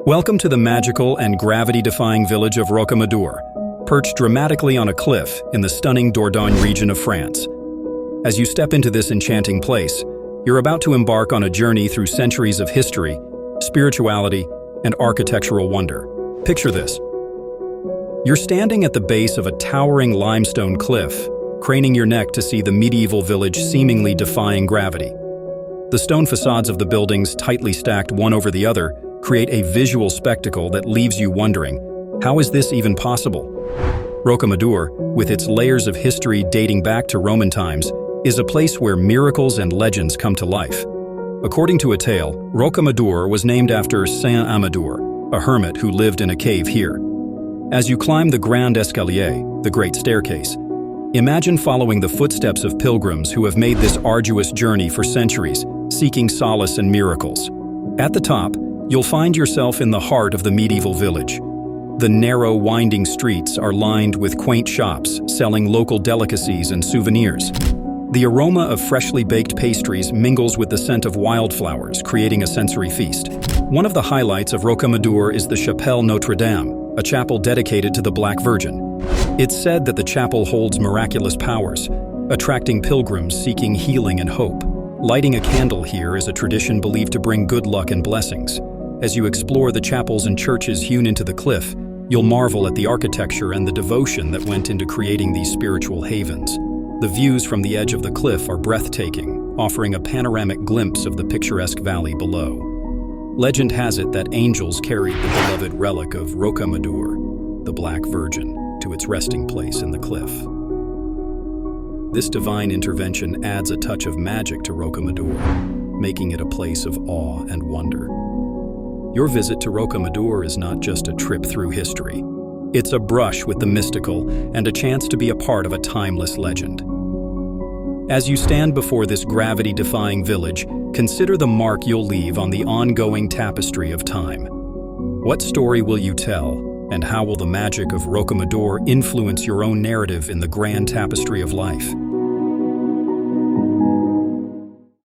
Welcome to the magical and gravity-defying village of Rocamadour, perched dramatically on a cliff in the stunning Dordogne region of France. As you step into this enchanting place, you're about to embark on a journey through centuries of history, spirituality, and architectural wonder. Picture this. You're standing at the base of a towering limestone cliff, craning your neck to see the medieval village seemingly defying gravity. The stone facades of the buildings, tightly stacked one over the other, create a visual spectacle that leaves you wondering, how is this even possible? Rocamadour, with its layers of history dating back to Roman times, is a place where miracles and legends come to life. According to a tale, Rocamadour was named after Saint Amador, a hermit who lived in a cave here. As you climb the Grand Escalier, the Great Staircase, imagine following the footsteps of pilgrims who have made this arduous journey for centuries, seeking solace and miracles. At the top, you'll find yourself in the heart of the medieval village. The narrow, winding streets are lined with quaint shops selling local delicacies and souvenirs. The aroma of freshly baked pastries mingles with the scent of wildflowers, creating a sensory feast. One of the highlights of Rocamadour is the Chapelle Notre Dame, a chapel dedicated to the Black Virgin. It's said that the chapel holds miraculous powers, attracting pilgrims seeking healing and hope. Lighting a candle here is a tradition believed to bring good luck and blessings. As you explore the chapels and churches hewn into the cliff, you'll marvel at the architecture and the devotion that went into creating these spiritual havens. The views from the edge of the cliff are breathtaking, offering a panoramic glimpse of the picturesque valley below. Legend has it that angels carried the beloved relic of Rocamadour, the Black Virgin, to its resting place in the cliff. This divine intervention adds a touch of magic to Rocamadour, making it a place of awe and wonder. Your visit to Rocamadour is not just a trip through history. It's a brush with the mystical and a chance to be a part of a timeless legend. As you stand before this gravity-defying village, consider the mark you'll leave on the ongoing tapestry of time. What story will you tell, and how will the magic of Rocamadour influence your own narrative in the grand tapestry of life?